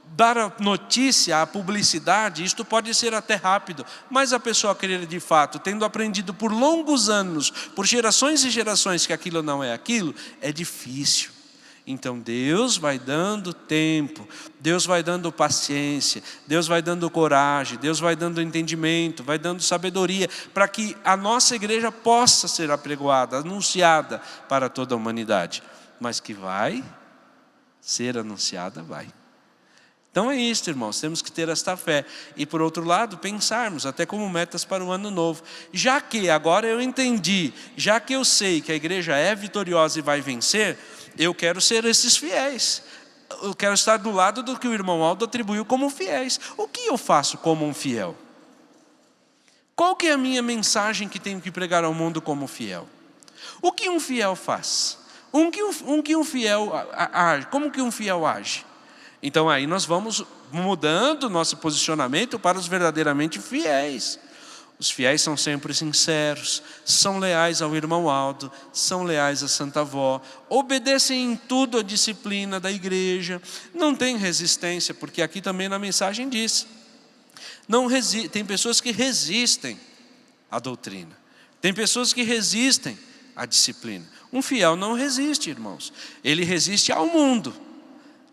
Dar a notícia, a publicidade, isto pode ser até rápido, mas a pessoa querer de fato, tendo aprendido por longos anos, por gerações e gerações que aquilo não é aquilo, é difícil. Então Deus vai dando tempo, Deus vai dando paciência, Deus vai dando coragem, Deus vai dando entendimento, vai dando sabedoria, para que a nossa igreja possa ser apregoada, anunciada para toda a humanidade. Mas que vai ser anunciada, vai. Então é isso, irmãos, temos que ter esta fé. E por outro lado, pensarmos até como metas para o ano novo. Já que agora eu entendi, já que eu sei que a igreja é vitoriosa e vai vencer, eu quero ser esses fiéis. Eu quero estar do lado do que o irmão Aldo atribuiu como fiéis. O que eu faço como um fiel? Qual que é a minha mensagem que tenho que pregar ao mundo como fiel? O que um fiel faz? Como que um fiel age? Então aí nós vamos mudando nosso posicionamento para os verdadeiramente fiéis. Os fiéis são sempre sinceros, são leais ao irmão Aldo, são leais à Santa Avó, obedecem em tudo a disciplina da igreja, não tem resistência, porque aqui também na mensagem diz, Tem pessoas que resistem à doutrina. Tem pessoas que resistem à disciplina. Um fiel não resiste, irmãos. Ele resiste ao mundo,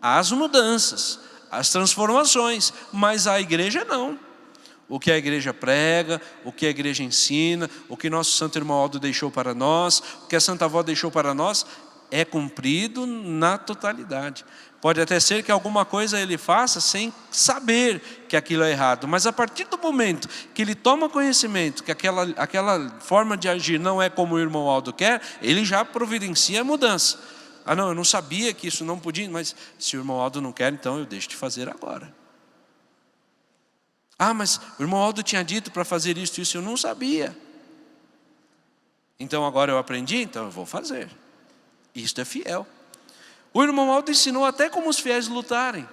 às mudanças, às transformações, mas a igreja não. O que a igreja prega, o que a igreja ensina, o que nosso santo irmão Aldo deixou para nós, o que a Santa Avó deixou para nós, é cumprido na totalidade. Pode até ser que alguma coisa ele faça sem saber que aquilo é errado, mas a partir do momento que ele toma conhecimento que aquela forma de agir não é como o irmão Aldo quer, ele já providencia a mudança. Ah não, eu não sabia que isso não podia, mas se o irmão Aldo não quer, então eu deixo de fazer agora. Ah, mas o irmão Aldo tinha dito para fazer isso, eu não sabia. Então agora eu aprendi, então eu vou fazer. Isto é fiel. O irmão Aldo ensinou até como os fiéis lutarem.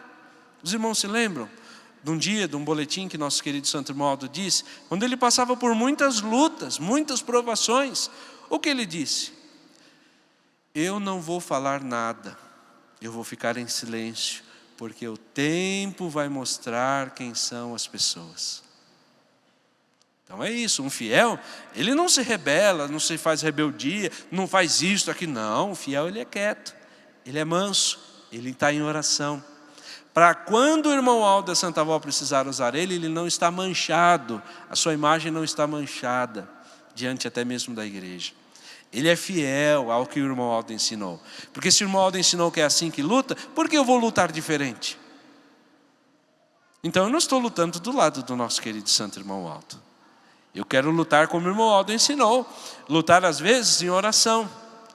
Os irmãos se lembram de um dia, de um boletim que nosso querido santo irmão Aldo disse, quando ele passava por muitas lutas, muitas provações, o que ele disse? Eu não vou falar nada, eu vou ficar em silêncio, porque o tempo vai mostrar quem são as pessoas. Então é isso, um fiel, ele não se rebela, não se faz rebeldia, não faz isso, aqui, não. O fiel, ele é quieto, ele é manso, ele está em oração. Para quando o irmão Aldo da Santa Avó precisar usar ele não está manchado, a sua imagem não está manchada, diante até mesmo da igreja. Ele é fiel ao que o irmão Aldo ensinou. Porque se o irmão Aldo ensinou que é assim que luta, por que eu vou lutar diferente? Então eu não estou lutando do lado do nosso querido santo irmão Aldo. Eu quero lutar como o irmão Aldo ensinou. Lutar às vezes em oração,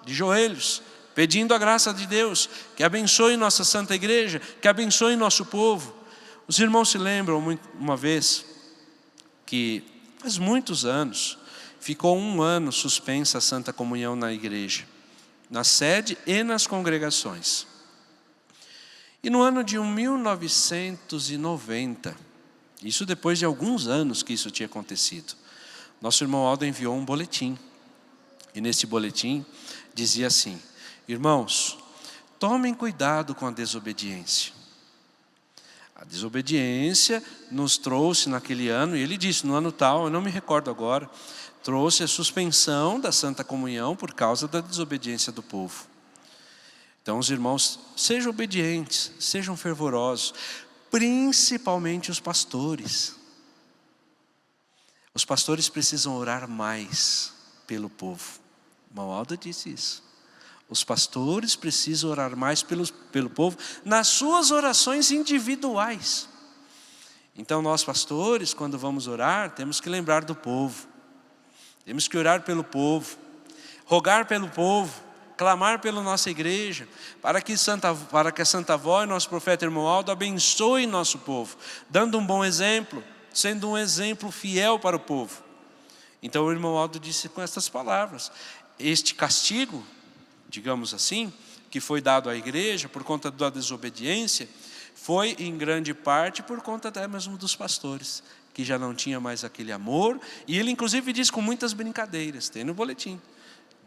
de joelhos, pedindo a graça de Deus, que abençoe nossa santa igreja, que abençoe nosso povo. Os irmãos se lembram uma vez, que faz muitos anos, ficou 1 ano suspensa a Santa Comunhão na igreja, na sede e nas congregações. E no ano de 1990, isso depois de alguns anos que isso tinha acontecido, nosso irmão Aldo enviou um boletim. E nesse boletim dizia assim: irmãos, tomem cuidado com a desobediência. A desobediência nos trouxe naquele ano, e ele disse, no ano tal, eu não me recordo agora, trouxe a suspensão da Santa Comunhão por causa da desobediência do povo. Então os irmãos, sejam obedientes, sejam fervorosos, principalmente os pastores. Os pastores precisam orar mais pelo povo. O irmão Aldo disse isso. Os pastores precisam orar mais pelo povo nas suas orações individuais. Então nós pastores, quando vamos orar, temos que lembrar do povo. Temos que orar pelo povo, rogar pelo povo, clamar pela nossa igreja, para que a Santa Avó e nosso profeta irmão Aldo abençoem nosso povo, dando um bom exemplo, sendo um exemplo fiel para o povo. Então o irmão Aldo disse com estas palavras: este castigo, digamos assim, que foi dado à igreja por conta da desobediência, foi em grande parte por conta até mesmo dos pastores, que já não tinha mais aquele amor. E ele inclusive diz com muitas brincadeiras, tem no boletim,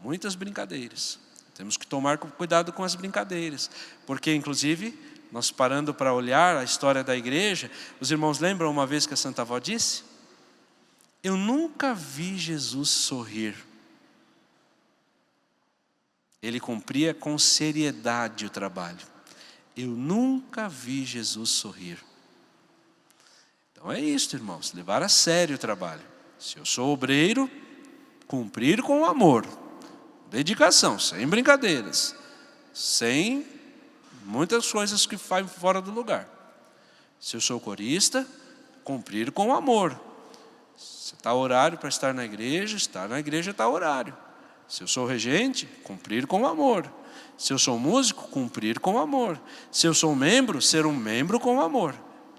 muitas brincadeiras. Temos que tomar cuidado com as brincadeiras, porque inclusive, nós parando para olhar a história da igreja, os irmãos lembram uma vez que a Santa Avó disse? Eu nunca vi Jesus sorrir. Ele cumpria com seriedade o trabalho. Eu nunca vi Jesus sorrir. Então é isso, irmãos, levar a sério o trabalho. Se eu sou obreiro, cumprir com amor, dedicação, sem brincadeiras, sem muitas coisas que saem fora do lugar. Se eu sou corista, cumprir com amor. Se está horário para estar na igreja está horário. Se eu sou regente, cumprir com amor. Se eu sou músico, cumprir com amor. Se eu sou membro, ser um membro com amor,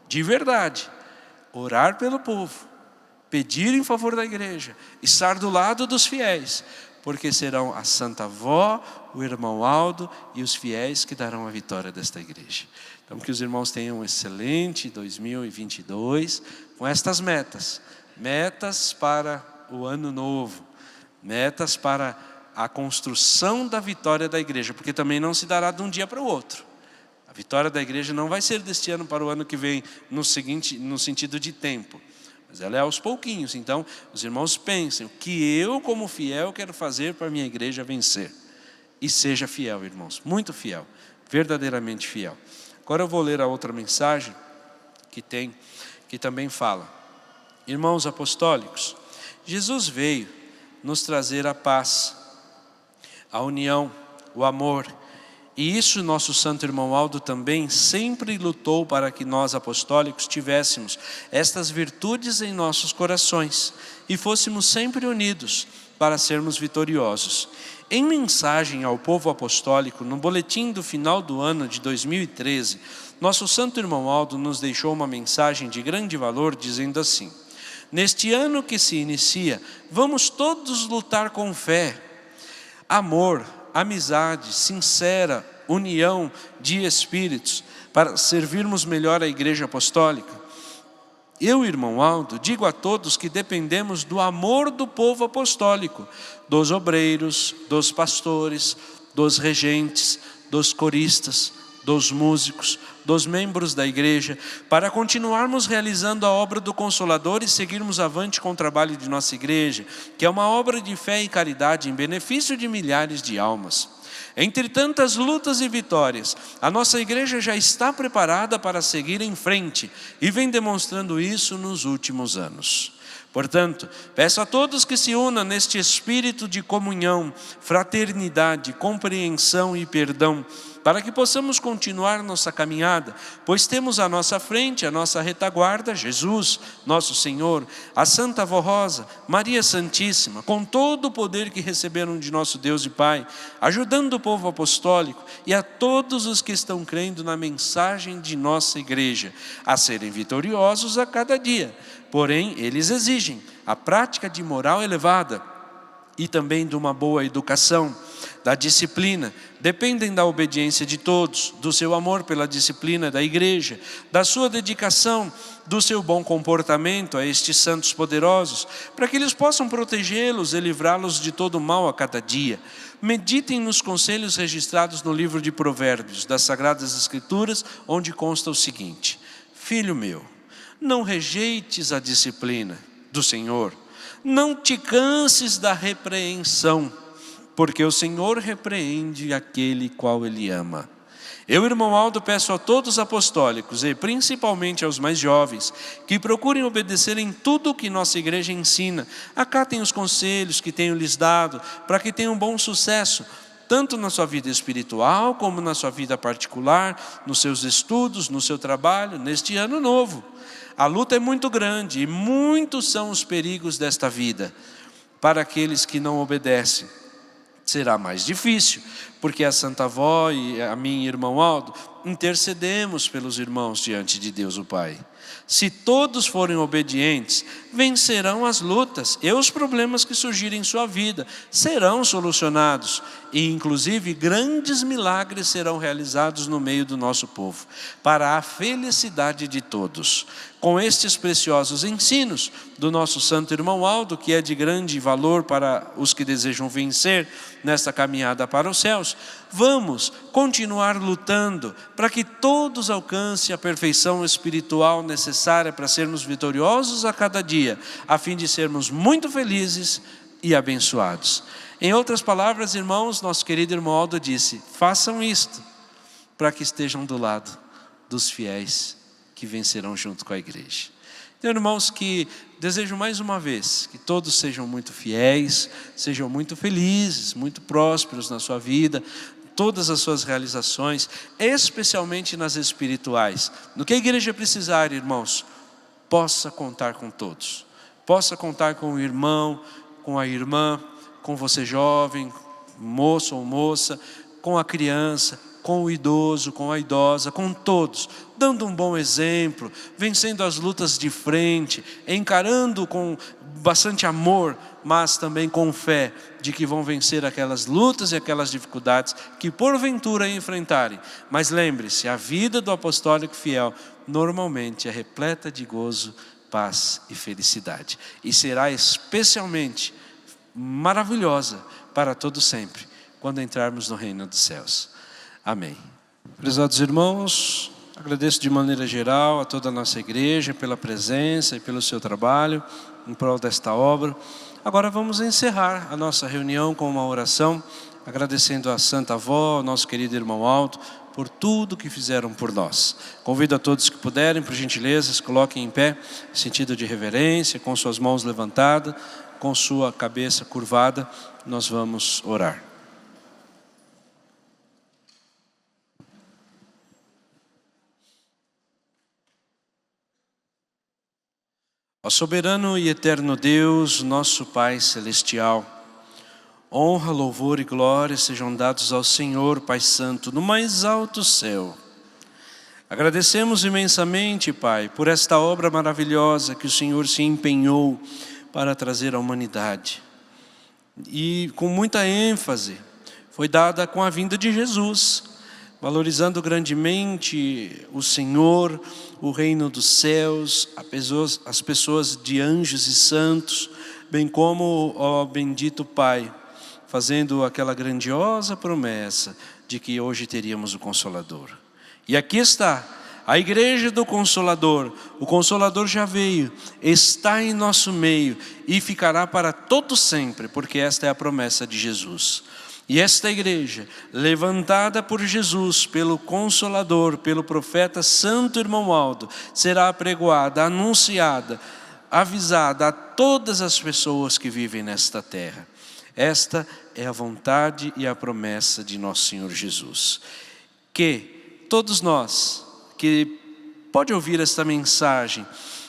de verdade. Orar pelo povo, pedir em favor da igreja, estar do lado dos fiéis, porque serão a Santa Avó, o irmão Aldo e os fiéis que darão a vitória desta igreja. Então que os irmãos tenham um excelente 2022 com estas metas. Metas para o ano novo, metas para a construção da vitória da igreja, porque também não se dará de um dia para o outro. A vitória da igreja não vai ser deste ano para o ano que vem, no sentido de tempo, mas ela é aos pouquinhos. Então, os irmãos pensem, o que eu como fiel quero fazer para a minha igreja vencer? E seja fiel, irmãos, muito fiel, verdadeiramente fiel. Agora eu vou ler a outra mensagem que também fala. Irmãos apostólicos, Jesus veio nos trazer a paz, a união, o amor. E isso nosso santo irmão Aldo também sempre lutou para que nós apostólicos tivéssemos estas virtudes em nossos corações e fôssemos sempre unidos para sermos vitoriosos. Em mensagem ao povo apostólico, no boletim do final do ano de 2013, nosso santo irmão Aldo nos deixou uma mensagem de grande valor dizendo assim: neste ano que se inicia, vamos todos lutar com fé, amor, amizade, sincera união de espíritos para servirmos melhor a igreja apostólica. Eu, irmão Aldo, digo a todos que dependemos do amor do povo apostólico, dos obreiros, dos pastores, dos regentes, dos coristas, dos músicos, dos membros da igreja, para continuarmos realizando a obra do Consolador e seguirmos avante com o trabalho de nossa igreja, que é uma obra de fé e caridade em benefício de milhares de almas. Entre tantas lutas e vitórias, a nossa igreja já está preparada para seguir em frente e vem demonstrando isso nos últimos anos. Portanto, peço a todos que se unam neste espírito de comunhão, fraternidade, compreensão e perdão, para que possamos continuar nossa caminhada, pois temos à nossa frente, a nossa retaguarda, Jesus, nosso Senhor, a Santa Avó Rosa, Maria Santíssima, com todo o poder que receberam de nosso Deus e Pai, ajudando o povo apostólico e a todos os que estão crendo na mensagem de nossa igreja, a serem vitoriosos a cada dia. Porém, eles exigem a prática de moral elevada e também de uma boa educação, da disciplina, dependem da obediência de todos, do seu amor pela disciplina da igreja, da sua dedicação, do seu bom comportamento a estes santos poderosos, para que eles possam protegê-los e livrá-los de todo mal a cada dia. Meditem nos conselhos registrados no livro de Provérbios, das Sagradas Escrituras, onde consta o seguinte: filho meu, não rejeites a disciplina do Senhor, não te canses da repreensão, porque o Senhor repreende aquele qual Ele ama. Eu, irmão Aldo, peço a todos os apostólicos e principalmente aos mais jovens que procurem obedecer em tudo o que nossa igreja ensina. Acatem os conselhos que tenho lhes dado para que tenham bom sucesso, tanto na sua vida espiritual como na sua vida particular, nos seus estudos, no seu trabalho, neste ano novo. A luta é muito grande e muitos são os perigos desta vida. Para aqueles que não obedecem, será mais difícil, porque a Santa Avó e a mim, irmão Aldo, intercedemos pelos irmãos diante de Deus o Pai. Se todos forem obedientes, vencerão as lutas e os problemas que surgirem em sua vida serão solucionados e inclusive grandes milagres serão realizados no meio do nosso povo, para a felicidade de todos. Com estes preciosos ensinos do nosso santo irmão Aldo, que é de grande valor para os que desejam vencer nesta caminhada para os céus, vamos continuar lutando para que todos alcancem a perfeição espiritual necessária para sermos vitoriosos a cada dia, a fim de sermos muito felizes e abençoados. Em outras palavras, irmãos, nosso querido irmão Aldo disse: façam isto para que estejam do lado dos fiéis que vencerão junto com a igreja. Então, irmãos, que desejo mais uma vez que todos sejam muito fiéis, sejam muito felizes, muito prósperos na sua vida, todas as suas realizações, especialmente nas espirituais. No que a igreja precisar, irmãos, possa contar com todos. Possa contar com o irmão, com a irmã, com você jovem, moço ou moça, com a criança, com o idoso, com a idosa, com todos, dando um bom exemplo, vencendo as lutas de frente, encarando com bastante amor, mas também com fé, de que vão vencer aquelas lutas e aquelas dificuldades que porventura enfrentarem. Mas lembre-se, a vida do apostólico fiel normalmente é repleta de gozo, paz e felicidade. E será especialmente maravilhosa para todo sempre, quando entrarmos no reino dos céus. Amém. Prezados irmãos, agradeço de maneira geral a toda a nossa igreja pela presença e pelo seu trabalho em prol desta obra. Agora vamos encerrar a nossa reunião com uma oração, agradecendo a Santa Avó, ao nosso querido irmão Aldo, por tudo que fizeram por nós. Convido a todos que puderem, por gentileza, se coloquem em pé, em sentido de reverência, com suas mãos levantadas, com sua cabeça curvada, nós vamos orar. Ó soberano e eterno Deus, nosso Pai celestial, honra, louvor e glória sejam dados ao Senhor, Pai Santo, no mais alto céu. Agradecemos imensamente, Pai, por esta obra maravilhosa que o Senhor se empenhou para trazer à humanidade. E com muita ênfase, foi dada com a vinda de Jesus, valorizando grandemente o Senhor, o reino dos céus, as pessoas de anjos e santos, bem como, ó bendito Pai, fazendo aquela grandiosa promessa de que hoje teríamos o Consolador. E aqui está a igreja do Consolador. O Consolador já veio, está em nosso meio e ficará para todo sempre, porque esta é a promessa de Jesus. E esta igreja, levantada por Jesus, pelo Consolador, pelo profeta Santo Irmão Aldo, será apregoada, anunciada, avisada a todas as pessoas que vivem nesta terra. Esta é a vontade e a promessa de nosso Senhor Jesus. Que todos nós que pode ouvir esta mensagem,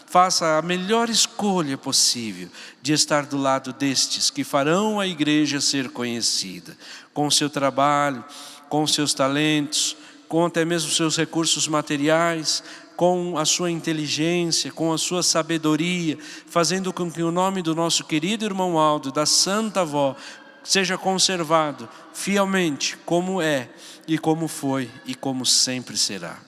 faça a melhor escolha possível de estar do lado destes que farão a igreja ser conhecida, com o seu trabalho, com os seus talentos, com até mesmo os seus recursos materiais, com a sua inteligência, com a sua sabedoria, fazendo com que o nome do nosso querido irmão Aldo, da Santa Avó, seja conservado fielmente como é e como foi e como sempre será.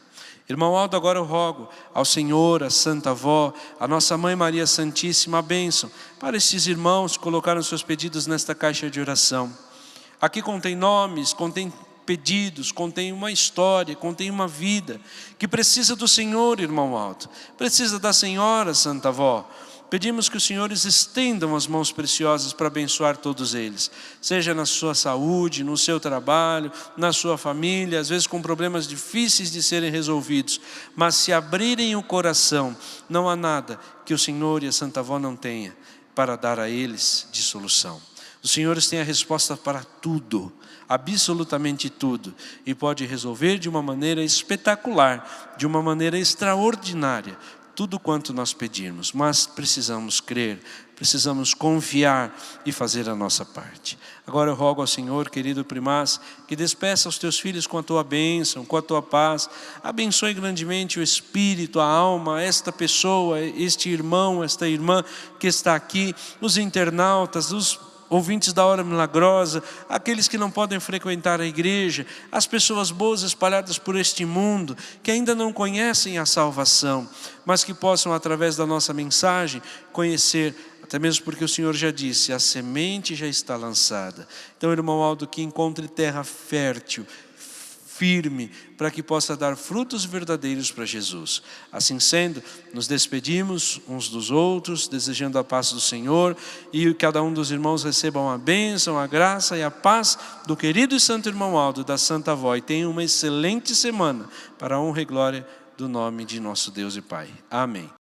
Irmão Aldo, agora eu rogo ao Senhor, a Santa Avó, a nossa Mãe Maria Santíssima, a bênção para estes irmãos que colocaram seus pedidos nesta caixa de oração. Aqui contém nomes, contém pedidos, contém uma história, contém uma vida que precisa do Senhor, irmão Aldo, precisa da Senhora, Santa Avó. Pedimos que os senhores estendam as mãos preciosas para abençoar todos eles, seja na sua saúde, no seu trabalho, na sua família, às vezes com problemas difíceis de serem resolvidos, mas se abrirem o coração, não há nada que o Senhor e a Santa Avó não tenha para dar a eles de solução. Os senhores têm a resposta para tudo, absolutamente tudo, e pode resolver de uma maneira espetacular, de uma maneira extraordinária, tudo quanto nós pedirmos, mas precisamos crer, precisamos confiar e fazer a nossa parte. Agora eu rogo ao Senhor, querido primaz, que despeça os teus filhos com a tua bênção, com a tua paz, abençoe grandemente o espírito, a alma, esta pessoa, este irmão, esta irmã que está aqui, os internautas, os ouvintes da hora milagrosa, aqueles que não podem frequentar a igreja, as pessoas boas espalhadas por este mundo, que ainda não conhecem a salvação, mas que possam através da nossa mensagem conhecer, até mesmo porque o Senhor já disse, a semente já está lançada. Então, irmão Aldo, que encontre terra fértil, firme, para que possa dar frutos verdadeiros para Jesus. Assim sendo, nos despedimos uns dos outros, desejando a paz do Senhor, e cada um dos irmãos recebam a bênção, a graça e a paz do querido e santo irmão Aldo, da Santa Avó, e tenham uma excelente semana, para a honra e glória do nome de nosso Deus e Pai. Amém.